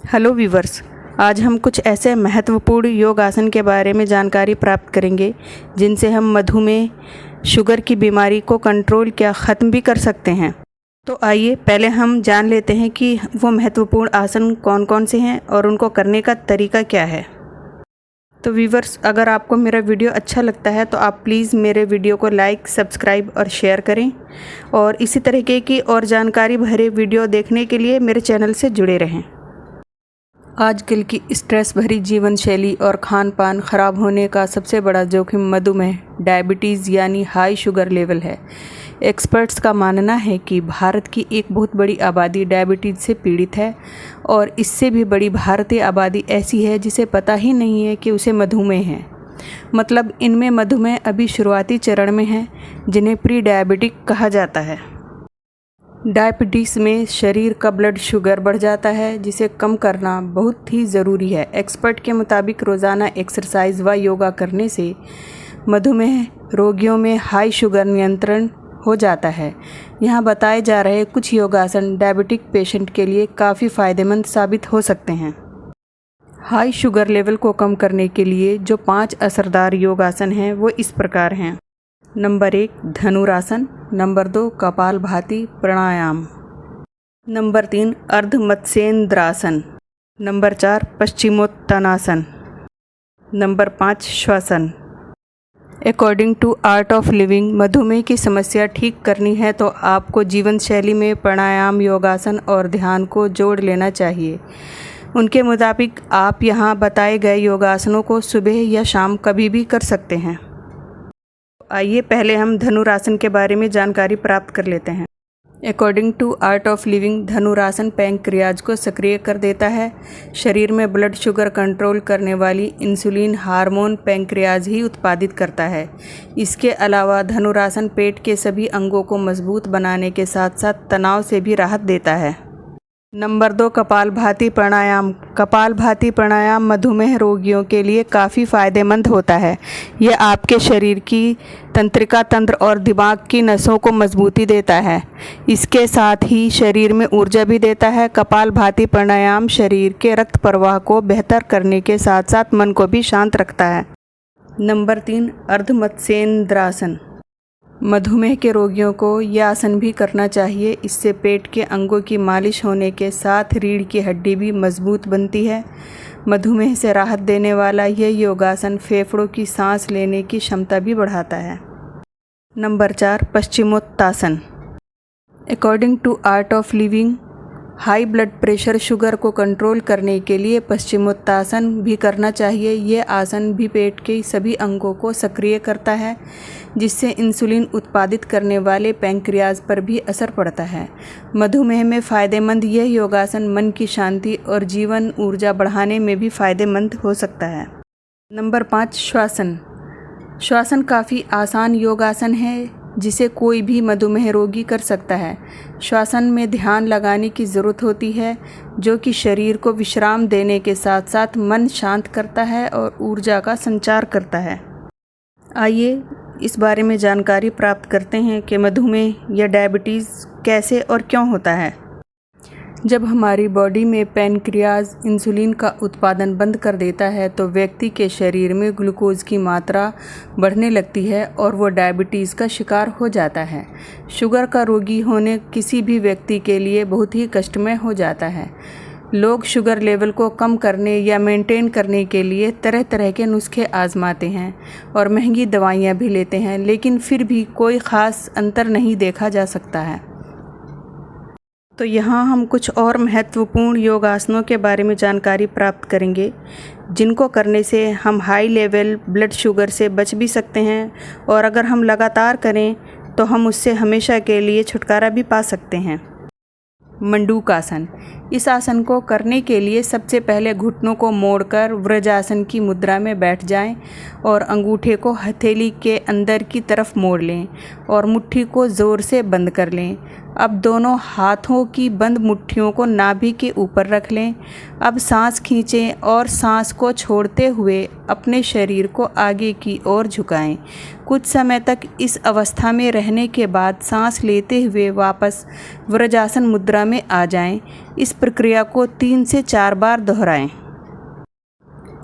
Hello viewers, आज हम कुछ ऐसे महत्वपूर्ण योग आसन के बारे में जानकारी प्राप्त करेंगे जिनसे हम मधुमेह, शुगर की बीमारी को कंट्रोल क्या ख़त्म भी कर सकते हैं। तो आइए पहले हम जान लेते हैं कि वो महत्वपूर्ण आसन कौन कौन से हैं और उनको करने का तरीका क्या है। तो वीवर्स, अगर आपको मेरा वीडियो अच्छा लगता है तो आप प्लीज़ मेरे वीडियो को लाइक, सब्सक्राइब और शेयर करें और इसी तरीके की और जानकारी भरे वीडियो देखने के लिए मेरे चैनल से जुड़े रहें। आजकल की स्ट्रेस भरी जीवन शैली और खान पान ख़राब होने का सबसे बड़ा जोखिम मधुमेह, डायबिटीज़ यानी हाई शुगर लेवल है। एक्सपर्ट्स का मानना है कि भारत की एक बहुत बड़ी आबादी डायबिटीज़ से पीड़ित है और इससे भी बड़ी भारतीय आबादी ऐसी है जिसे पता ही नहीं है कि उसे मधुमेह है। मतलब इनमें मधुमेह अभी शुरुआती चरण में है, जिन्हें प्री डायबिटिक कहा जाता है। डायबिटीज़ में शरीर का ब्लड शुगर बढ़ जाता है, जिसे कम करना बहुत ही ज़रूरी है। एक्सपर्ट के मुताबिक रोज़ाना एक्सरसाइज व योगा करने से मधुमेह रोगियों में हाई शुगर नियंत्रण हो जाता है। यहाँ बताए जा रहे कुछ योगासन डायबिटिक पेशेंट के लिए काफ़ी फ़ायदेमंद साबित हो सकते हैं। हाई शुगर लेवल को कम करने के लिए जो 5 असरदार योगासन हैं वो इस प्रकार हैं। Number 1 dhanurasana, number 2 kapalbhati pranayama, number 3 ardha matsyendrasana, number 4 paschimottanasana, number 5 श्वसन। According to Art of Living, मधुमेह की समस्या ठीक करनी है तो आपको जीवन शैली में प्राणायाम, योगासन और ध्यान को जोड़ लेना चाहिए। उनके मुताबिक आप यहाँ बताए गए योगासनों को सुबह या शाम कभी भी कर सकते हैं। आइए पहले हम धनुरासन के बारे में जानकारी प्राप्त कर लेते हैं। According to Art of Living, dhanurasana pancreas को सक्रिय कर देता है। शरीर में ब्लड शुगर कंट्रोल करने वाली इंसुलिन हार्मोन पैंक्रियाज ही उत्पादित करता है। इसके अलावा धनुरासन पेट के सभी अंगों को मजबूत बनाने के साथ साथ तनाव से भी राहत देता है। नंबर 2 कपालभाति प्राणायाम। कपालभाति प्राणायाम मधुमेह रोगियों के लिए काफ़ी फ़ायदेमंद होता है। यह आपके शरीर की तंत्रिका तंत्र और दिमाग की नसों को मजबूती देता है। इसके साथ ही शरीर में ऊर्जा भी देता है। कपालभाति प्राणायाम शरीर के रक्त प्रवाह को बेहतर करने के साथ साथ मन को भी शांत रखता है। नंबर 3 अर्ध मत्स्येंद्रासन। मधुमेह के रोगियों को यह आसन भी करना चाहिए। इससे पेट के अंगों की मालिश होने के साथ रीढ़ की हड्डी भी मजबूत बनती है। मधुमेह से राहत देने वाला यह योगासन फेफड़ों की सांस लेने की क्षमता भी बढ़ाता है। Number 4 paschimottasana. According to Art of Living, high blood pressure sugar को कंट्रोल करने के लिए पश्चिमोत्तासन भी करना चाहिए। ये आसन भी पेट के सभी अंगों को सक्रिय करता है, जिससे इंसुलिन उत्पादित करने वाले पैंक्रियाज पर भी असर पड़ता है। मधुमेह में फ़ायदेमंद यह योगासन मन की शांति और जीवन ऊर्जा बढ़ाने में भी फ़ायदेमंद हो सकता है। नंबर 5 श्वासन। श्वासन काफ़ी आसान योगासन है जिसे कोई भी मधुमेह रोगी कर सकता है। श्वासन में ध्यान लगाने की ज़रूरत होती है, जो कि शरीर को विश्राम देने के साथ साथ मन शांत करता है और ऊर्जा का संचार करता है। आइए इस बारे में जानकारी प्राप्त करते हैं कि मधुमेह या डायबिटीज़ कैसे और क्यों होता है। जब हमारी बॉडी में पैनक्रियाज इंसुलिन का उत्पादन बंद कर देता है तो व्यक्ति के शरीर में ग्लूकोज की मात्रा बढ़ने लगती है और वो डायबिटीज़ का शिकार हो जाता है। शुगर का रोगी होने किसी भी व्यक्ति के लिए बहुत ही कष्टमय हो जाता है। लोग शुगर लेवल को कम करने या मेंटेन करने के लिए तरह तरह के नुस्खे आजमाते हैं और महंगी दवाइयाँ भी लेते हैं, लेकिन फिर भी कोई ख़ास अंतर नहीं देखा जा सकता है। तो यहाँ हम कुछ और महत्वपूर्ण योगासनों के बारे में जानकारी प्राप्त करेंगे, जिनको करने से हम हाई लेवल ब्लड शुगर से बच भी सकते हैं और अगर हम लगातार करें तो हम उससे हमेशा के लिए छुटकारा भी पा सकते हैं। मंडूकासन। इस आसन को करने के लिए सबसे पहले घुटनों को मोड़कर वज्रासन की मुद्रा में बैठ जाएं और अंगूठे को हथेली के अंदर की तरफ मोड़ लें और मुट्ठी को ज़ोर से बंद कर लें। अब दोनों हाथों की बंद मुट्ठियों को नाभि के ऊपर रख लें। अब सांस खींचें और सांस को छोड़ते हुए अपने शरीर को आगे की ओर झुकाएं। कुछ समय तक इस अवस्था में रहने के बाद सांस लेते हुए वापस वज्रासन मुद्रा में आ जाएं। इस प्रक्रिया को 3 से 4 बार दोहराएं।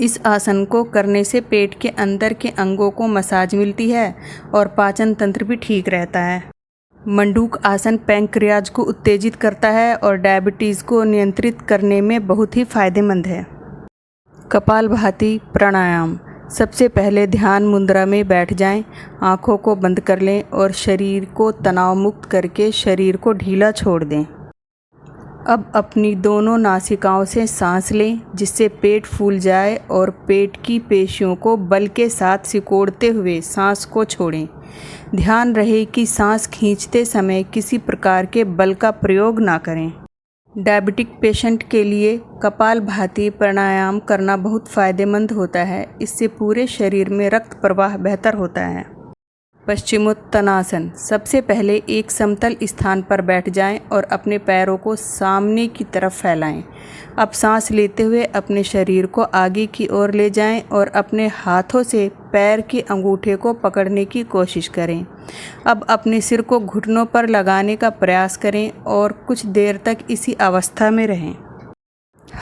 इस आसन को करने से पेट के अंदर के अंगों को मसाज मिलती है और पाचन तंत्र भी ठीक रहता है। मंडूक आसन पैंक्रियाज को उत्तेजित करता है और डायबिटीज़ को नियंत्रित करने में बहुत ही फायदेमंद है। कपालभाति प्राणायाम। सबसे पहले ध्यान मुद्रा में बैठ जाएं, आँखों को बंद कर लें और शरीर को तनाव मुक्त करके शरीर को ढीला छोड़ दें। अब अपनी दोनों नासिकाओं से सांस लें जिससे पेट फूल जाए और पेट की पेशियों को बल के साथ सिकोड़ते हुए सांस को छोड़ें। ध्यान रहे कि सांस खींचते समय किसी प्रकार के बल का प्रयोग ना करें। डायबिटिक पेशेंट के लिए कपालभाति प्राणायाम करना बहुत फ़ायदेमंद होता है। इससे पूरे शरीर में रक्त प्रवाह बेहतर होता है। पश्चिमोत्तानासन। सबसे पहले एक समतल स्थान पर बैठ जाएं और अपने पैरों को सामने की तरफ फैलाएं। अब सांस लेते हुए अपने शरीर को आगे की ओर ले जाएं और अपने हाथों से पैर के अंगूठे को पकड़ने की कोशिश करें। अब अपने सिर को घुटनों पर लगाने का प्रयास करें और कुछ देर तक इसी अवस्था में रहें।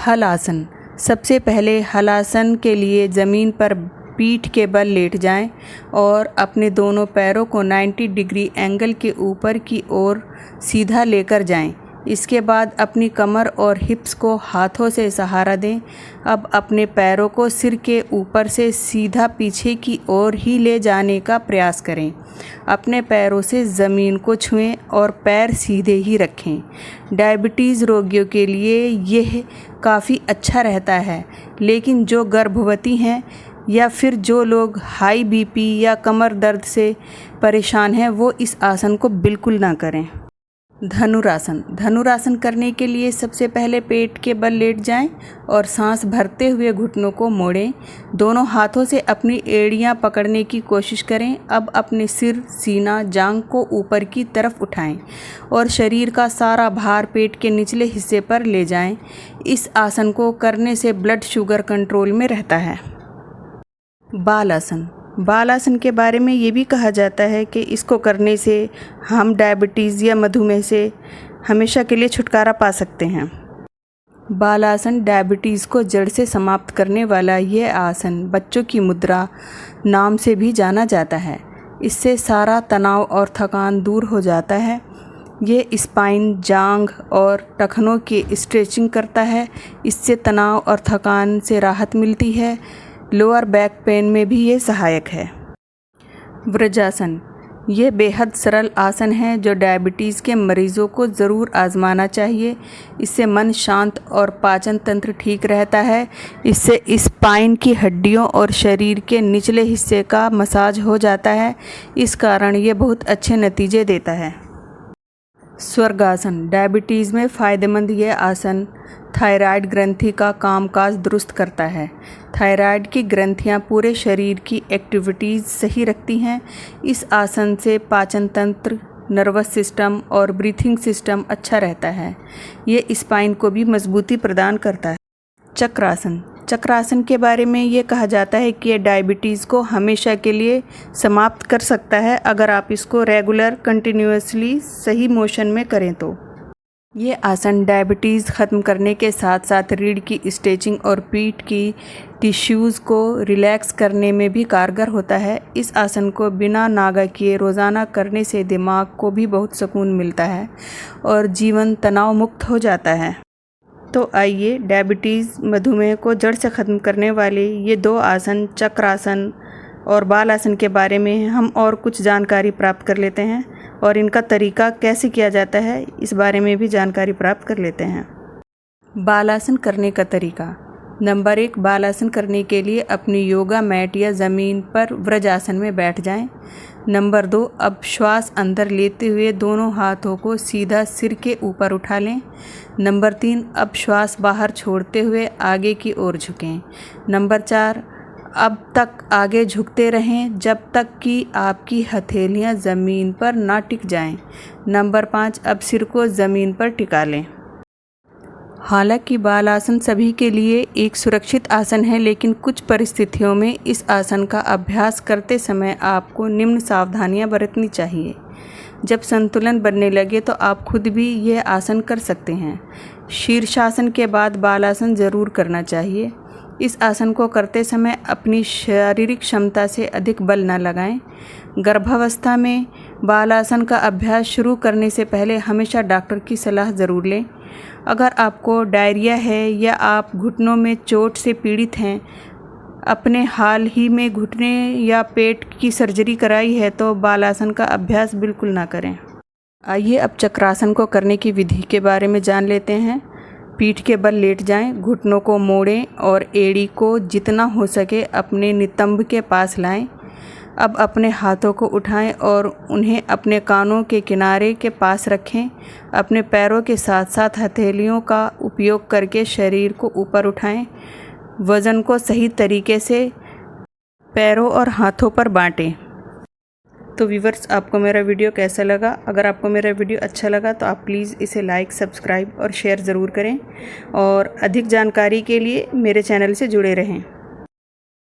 हलासन। सबसे पहले हलासन के लिए ज़मीन पर पीठ के बल लेट जाएं और अपने दोनों पैरों को 90 डिग्री एंगल के ऊपर की ओर सीधा लेकर जाएं। इसके बाद अपनी कमर और हिप्स को हाथों से सहारा दें। अब अपने पैरों को सिर के ऊपर से सीधा पीछे की ओर ही ले जाने का प्रयास करें। अपने पैरों से ज़मीन को छुएं और पैर सीधे ही रखें। डायबिटीज़ रोगियों के लिए यह काफ़ी अच्छा रहता है, लेकिन जो गर्भवती हैं या फिर जो लोग हाई बीपी या कमर दर्द से परेशान हैं वो इस आसन को बिल्कुल ना करें। धनुरासन। धनुरासन करने के लिए सबसे पहले पेट के बल लेट जाएं और सांस भरते हुए घुटनों को मोड़ें। दोनों हाथों से अपनी एड़ियां पकड़ने की कोशिश करें। अब अपने सिर, सीना, जांघ को ऊपर की तरफ उठाएं और शरीर का सारा भार पेट के निचले हिस्से पर ले जाएं। इस आसन को करने से ब्लड शुगर कंट्रोल में रहता है। बालासन। बालासन के बारे में ये भी कहा जाता है कि इसको करने से हम डायबिटीज़ या मधुमेह से हमेशा के लिए छुटकारा पा सकते हैं। बालासन डायबिटीज़ को जड़ से समाप्त करने वाला ये आसन बच्चों की मुद्रा नाम से भी जाना जाता है। इससे सारा तनाव और थकान दूर हो जाता है। ये स्पाइन, जांघ और टखनों की स्ट्रेचिंग करता है। इससे तनाव और थकान से राहत मिलती है। लोअर बैक पेन में भी ये सहायक है। वज्रासन। ये बेहद सरल आसन है जो डायबिटीज़ के मरीज़ों को ज़रूर आजमाना चाहिए। इससे मन शांत और पाचन तंत्र ठीक रहता है। इससे स्पाइन की हड्डियों और शरीर के निचले हिस्से का मसाज हो जाता है। इस कारण ये बहुत अच्छे नतीजे देता है। स्वर्गासन। डायबिटीज़ में फ़ायदेमंद ये आसन थायराइड ग्रंथि का कामकाज दुरुस्त करता है। थायराइड की ग्रंथियां पूरे शरीर की एक्टिविटीज़ सही रखती हैं। इस आसन से पाचन तंत्र, नर्वस सिस्टम और ब्रीथिंग सिस्टम अच्छा रहता है। ये स्पाइन को भी मजबूती प्रदान करता है। चक्रासन। चक्रासन के बारे में ये कहा जाता है कि ये डायबिटीज़ को हमेशा के लिए समाप्त कर सकता है अगर आप इसको रेगुलर कंटिन्यूअसली सही मोशन में करें तो। ये आसन डायबिटीज़ ख़त्म करने के साथ साथ रीढ़ की स्ट्रेचिंग और पीठ की टिश्यूज़ को रिलैक्स करने में भी कारगर होता है। इस आसन को बिना नागा किए रोज़ाना करने से दिमाग को भी बहुत सुकून मिलता है और जीवन तनाव मुक्त हो जाता है। तो आइए डायबिटीज़, मधुमेह को जड़ से ख़त्म करने वाले ये 2 आसन, चक्रासन और बालासन के बारे में हम और कुछ जानकारी प्राप्त कर लेते हैं और इनका तरीका कैसे किया जाता है इस बारे में भी जानकारी प्राप्त कर लेते हैं। बालासन करने का तरीका। नंबर 1, बालासन करने के लिए अपनी योगा मैट या ज़मीन पर वज्रासन में बैठ जाएं। नंबर 2, अब श्वास अंदर लेते हुए दोनों हाथों को सीधा सिर के ऊपर उठा लें। नंबर 3, अब श्वास बाहर छोड़ते हुए आगे की ओर झुकें। नंबर 4, अब तक आगे झुकते रहें जब तक कि आपकी हथेलियां ज़मीन पर ना टिक जाएं। नंबर 5, अब सिर को ज़मीन पर टिका लें। हालांकि बालासन सभी के लिए एक सुरक्षित आसन है, लेकिन कुछ परिस्थितियों में इस आसन का अभ्यास करते समय आपको निम्न सावधानियां बरतनी चाहिए। जब संतुलन बनने लगे तो आप खुद भी यह आसन कर सकते हैं। शीर्षासन के बाद बालासन ज़रूर करना चाहिए। इस आसन को करते समय अपनी शारीरिक क्षमता से अधिक बल न लगाएं। गर्भावस्था में बालासन का अभ्यास शुरू करने से पहले हमेशा डॉक्टर की सलाह ज़रूर लें। अगर आपको डायरिया है या आप घुटनों में चोट से पीड़ित हैं, अपने हाल ही में घुटने या पेट की सर्जरी कराई है तो बालासन का अभ्यास बिल्कुल ना करें। आइए अब चक्रासन को करने की विधि के बारे में जान लेते हैं। पीठ के बल लेट जाएं, घुटनों को मोड़ें और एड़ी को जितना हो सके अपने नितंब के पास लाएं। अब अपने हाथों को उठाएं और उन्हें अपने कानों के किनारे के पास रखें। अपने पैरों के साथ साथ हथेलियों का उपयोग करके शरीर को ऊपर उठाएं। वज़न को सही तरीके से पैरों और हाथों पर बांटें। तो व्यूवर्स, आपको मेरा वीडियो कैसा लगा? अगर आपको मेरा वीडियो अच्छा लगा तो आप प्लीज़ इसे लाइक, सब्सक्राइब और शेयर ज़रूर करें और अधिक जानकारी के लिए मेरे चैनल से जुड़े रहें।